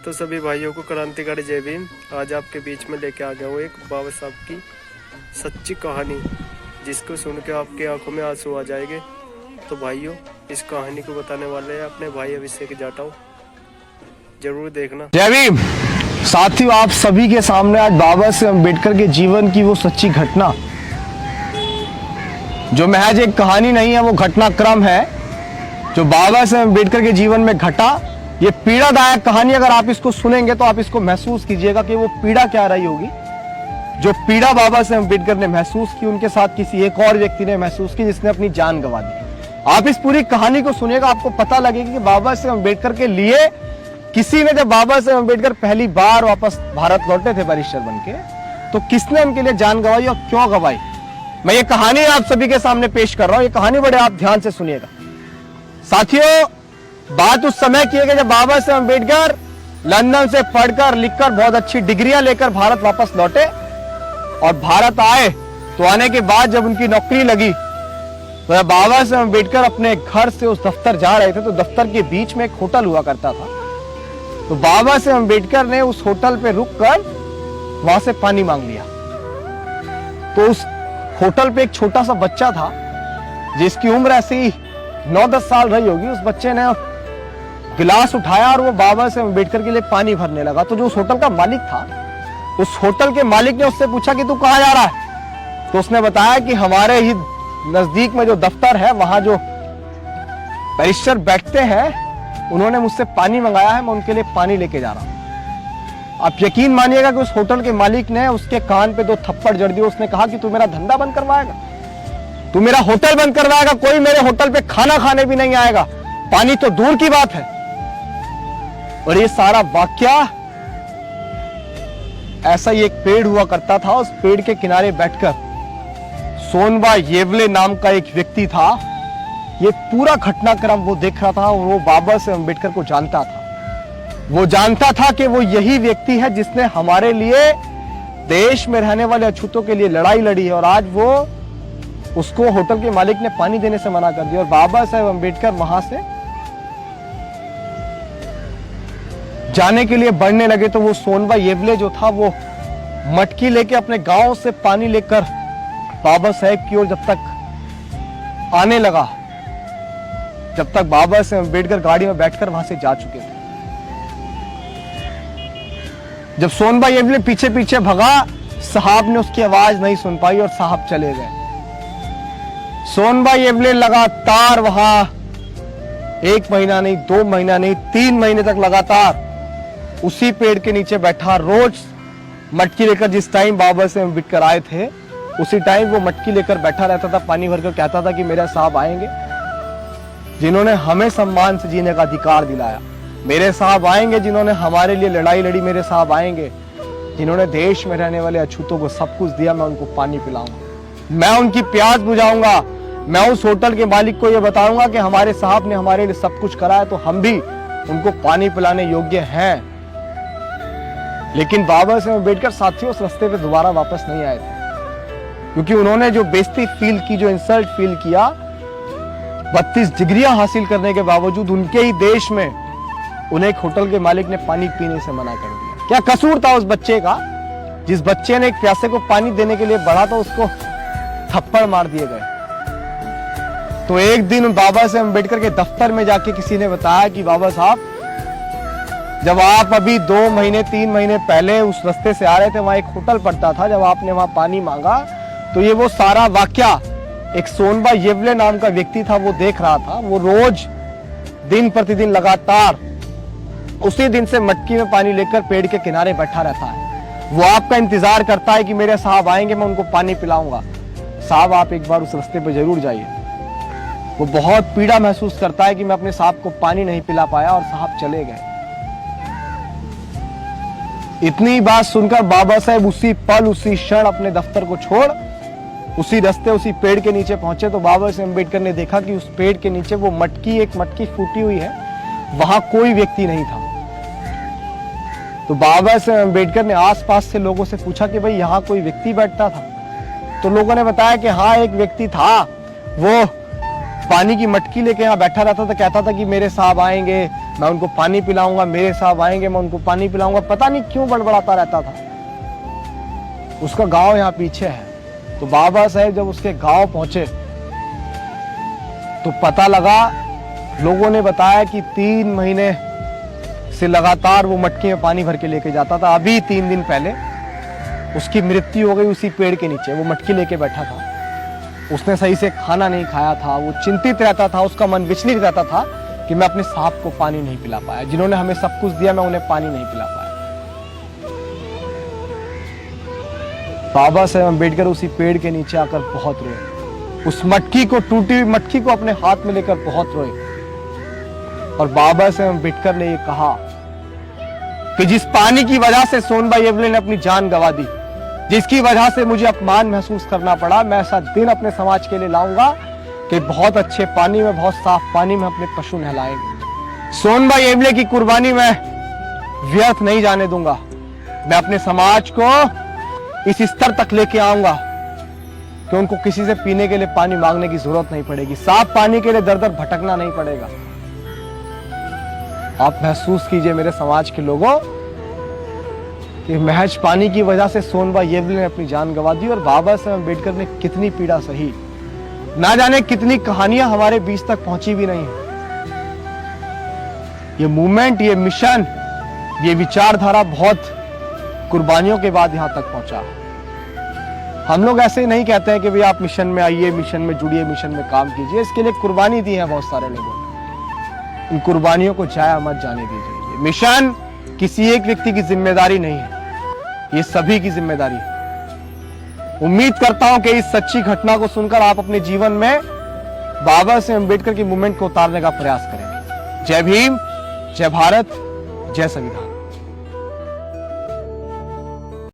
तो सभी भाइयों को क्रांतिकारी जय भीम। आज आपके बीच में लेके आ गया हूँ एक बाबा साहब की सच्ची कहानी, जिसको सुन के आपकी आंखों में आंसू आ जाएंगे। तो भाइयों, इस कहानी को बताने वाले हैं अपने भाई अभिषेक जाटव, जरूर देखना। जय भीम। साथियों, आप सभी के सामने आज बाबा साहेब अम्बेडकर के जीवन की वो सच्ची घटना, जो महज एक कहानी नहीं है, वो घटनाक्रम है जो बाबा साहेब अम्बेडकर के जीवन में घटा। ये पीड़ादायक कहानी, अगर आप इसको सुनेंगे तो आप इसको महसूस कीजिएगा कि वो पीड़ा क्या रही होगी। जो पीड़ा बाबा साहेब अम्बेडकर ने महसूस की, उनके साथ किसी एक और व्यक्ति ने महसूस की जिसने अपनी जान गंवा दी। आप इस पूरी कहानी को सुनिएगा, आपको पता लगेगा कि बाबा साहेब अम्बेडकर के लिए किसी ने, जब बाबा साहेब अम्बेडकर पहली बार वापस भारत लौटे थे बैरिस्टर बनके, तो किसने उनके लिए जान गंवाई और क्यों गंवाई। मैं ये कहानी आप सभी के सामने पेश कर रहा हूं। ये कहानी बड़े आप ध्यान से सुनिएगा। साथियों, बात उस समय की है कि जब बाबा साहेब अम्बेडकर लंदन से पढ़कर लिखकर बहुत अच्छी डिग्रियां लेकर भारत वापस लौटे और भारत आए, तो आने के बाद जब उनकी नौकरी लगी, तो जब बाबा साहेब अम्बेडकर अपने घर से उस दफ्तर जा रहे थे, तो दफ्तर के बीच में एक होटल हुआ करता था। तो बाबा साहेब अम्बेडकर ने उस होटल पे रुककर वहां से पानी मांग लिया। तो उस होटल पे एक छोटा सा बच्चा था जिसकी उम्र ऐसी 9-10 साल रही होगी। उस बच्चे ने गिलास उठाया और वो बाबा साहेब अम्बेडकर के लिए पानी भरने लगा। तो जो उस होटल का मालिक था, उस होटल के मालिक ने उससे पूछा कि तू कहां जा रहा है। तो उसने बताया कि हमारे ही नजदीक में जो दफ्तर है, वहां जो बैरिस्टर बैठते हैं, उन्होंने मुझसे पानी मंगाया है, मैं उनके लिए पानी लेके जा रहा हूं। आप यकीन मानिएगा कि उस होटल के मालिक ने उसके कान पे 2 थप्पड़ जड़ दिए। उसने कहा कि तू मेरा धंधा बंद करवाएगा, तू मेरा होटल बंद करवाएगा, कोई मेरे होटल पे खाना खाने भी नहीं आएगा, पानी तो दूर की बात है। और ये सारा वाकया ऐसा ही एक पेड़ हुआ करता था। उस पेड़ के किनारे बैठकर सोनबा येवले नाम का एक व्यक्ति था। ये पूरा घटनाक्रम वो देख रहा था और वो बाबा साहेब अम्बेडकर को जानता था। वो जानता था कि वो यही व्यक्ति है जिसने हमारे लिए, देश में रहने वाले अछूतों के लिए लड़ाई लड़ी है। और आज वो, उसको होटल के मालिक ने पानी देने से मना कर दिया और बाबा साहेब अम्बेडकर वहां से जाने के लिए बढ़ने लगे। तो वो सोनबा येवले जो था, वो मटकी लेके अपने गांव से पानी लेकर बाबा साहेब की ओर जब तक आने लगा, जब तक बाबा साहेब अम्बेडकर गाड़ी में बैठकर वहां से जा चुके थे। जब सोनबा येवले पीछे पीछे भगा, साहब ने उसकी आवाज नहीं सुन पाई और साहब चले गए। सोनबा येवले लगातार वहां 1 महीना नहीं, 2 महीना नहीं, 3 महीने तक लगातार उसी पेड़ के नीचे बैठा, रोज मटकी लेकर, जिस टाइम बाबा साहेब अम्बेडकर आए थे उसी टाइम वो मटकी लेकर बैठा रहता था, पानी भरकर कहता था कि मेरे साहब आएंगे जिन्होंने हमें सम्मान से जीने का अधिकार दिलाया, मेरे साहब आएंगे जिन्होंने हमारे लिए लड़ाई लड़ी, मेरे साहब आएंगे जिन्होंने देश में रहने वाले अछूतों को सब कुछ दिया, मैं उनको पानी पिलाऊंगा, मैं उनकी प्यास बुझाऊंगा, मैं उस होटल के मालिक को यह बताऊंगा कि हमारे साहब ने हमारे लिए सब कुछ करा है, तो हम भी उनको पानी पिलाने योग्य हैं। लेकिन बाबा साहेब अम्बेडकर साथियों उस रास्ते पे दोबारा वापस नहीं आए थे, क्योंकि उन्होंने जो बेइज्जती फील की, जो इंसल्ट फील किया, 32 डिग्रियां हासिल करने के बावजूद उनके ही देश में उन्हें एक होटल के मालिक ने पानी पीने से मना कर दिया। क्या कसूर था उस बच्चे का? जिस बच्चे ने एक प्यासे को पानी देने के लिए बढ़ा, तो उसको थप्पड़ मार दिए गए। तो एक दिन बाबा साहेब अम्बेडकर के दफ्तर में जाके किसी ने बताया कि बाबा साहब, जब आप अभी 2 महीने 3 महीने पहले उस रास्ते से आ रहे थे, वहां एक होटल पड़ता था, जब आपने वहां पानी मांगा, तो ये वो सारा वाकया एक सोनबा येवले नाम का व्यक्ति था, वो देख रहा था। वो रोज दिन प्रतिदिन लगातार उसी दिन से मटकी में पानी लेकर पेड़ के किनारे बैठा रहता है। वो आपका इंतजार करता है कि मेरे साहब आएंगे, मैं उनको पानी पिलाऊंगा। साहब, आप एक बार उस रास्ते पर जरूर जाइए। वो बहुत पीड़ा महसूस करता है कि मैं अपने साहब को पानी नहीं पिला पाया और साहब चले गए। इतनी बात सुनकर बाबा साहेब उसी पल, उसी क्षण अपने दफ्तर को छोड़ उसी रास्ते, उसी पेड़ के नीचे पहुंचे। तो बाबा साहेब अम्बेडकर ने देखा कि उस पेड़ के नीचे वो मटकी, एक मटकी फूटी हुई है, वहां कोई व्यक्ति नहीं था। तो बाबा साहेब अम्बेडकर ने आसपास से लोगों से पूछा कि भाई यहाँ कोई व्यक्ति बैठता था? तो लोगों ने बताया कि हाँ, एक व्यक्ति था, वो पानी की मटकी लेके यहाँ बैठा रहता था, कहता था कि मेरे साहब आएंगे, मैं उनको पानी पिलाऊंगा, मेरे साहब आएंगे, मैं उनको पानी पिलाऊंगा। पता नहीं क्यों बड़बड़ाता रहता था। उसका गांव यहाँ पीछे है। तो बाबा साहेब जब उसके गांव पहुंचे तो पता लगा, लोगों ने बताया कि 3 महीने से लगातार वो मटकी में पानी भर के लेके जाता था। अभी 3 दिन पहले उसकी मृत्यु हो गई उसी पेड़ के नीचे। वो मटकी लेके बैठा था, उसने सही से खाना नहीं खाया था, वो चिंतित रहता था, उसका मन विचलित रहता था कि मैं अपने साहब को पानी नहीं पिला पाया, जिन्होंने हमें सब कुछ दिया, मैं उन्हें पानी नहीं पिला पाया। बाबा साहेब अम्बेडकर उसी पेड़ के नीचे आकर बहुत रोए, उस मटकी को, टूटी हुई मटकी को अपने हाथ में लेकर बहुत रोए। और बाबा साहेब अम्बेडकर ने ये कहा कि जिस पानी की वजह से सोनभाई एवले ने अपनी जान गंवा दी, जिसकी वजह से मुझे अपमान महसूस करना पड़ा, मैं ऐसा दिन अपने समाज के लिए लाऊंगा कि बहुत अच्छे पानी में, बहुत साफ पानी में अपने पशु नहलाएंगे। सोनभाई एवले की कुर्बानी मैं व्यर्थ नहीं जाने दूंगा। मैं अपने समाज को इस स्तर तक लेके आऊंगा कि उनको किसी से पीने के लिए पानी मांगने की जरूरत नहीं पड़ेगी, साफ पानी के लिए दर दर भटकना नहीं पड़ेगा। आप महसूस कीजिए मेरे समाज के लोगों कि महज पानी की वजह से सोनभाई एवले ने अपनी जान गंवा दी और बाबा साहेब अम्बेडकर ने कितनी पीड़ा सही। ना जाने कितनी कहानियां हमारे बीच तक पहुंची भी नहीं है। ये मूवमेंट, ये मिशन, ये विचारधारा बहुत कुर्बानियों के बाद यहां तक पहुंचा। हम लोग ऐसे नहीं कहते हैं कि भाई आप मिशन में आइए, मिशन में जुड़िए, मिशन में काम कीजिए। इसके लिए कुर्बानी दी है बहुत सारे लोगों ने। इन कुर्बानियों को जाया मत जाने दीजिए। मिशन किसी एक व्यक्ति की जिम्मेदारी नहीं है, ये सभी की जिम्मेदारी है। उम्मीद करता हूं कि इस सच्ची घटना को सुनकर आप अपने जीवन में बाबा साहेब अम्बेडकर की मूवमेंट को उतारने का प्रयास करेंगे। जय भीम, जय भारत, जय संविधान।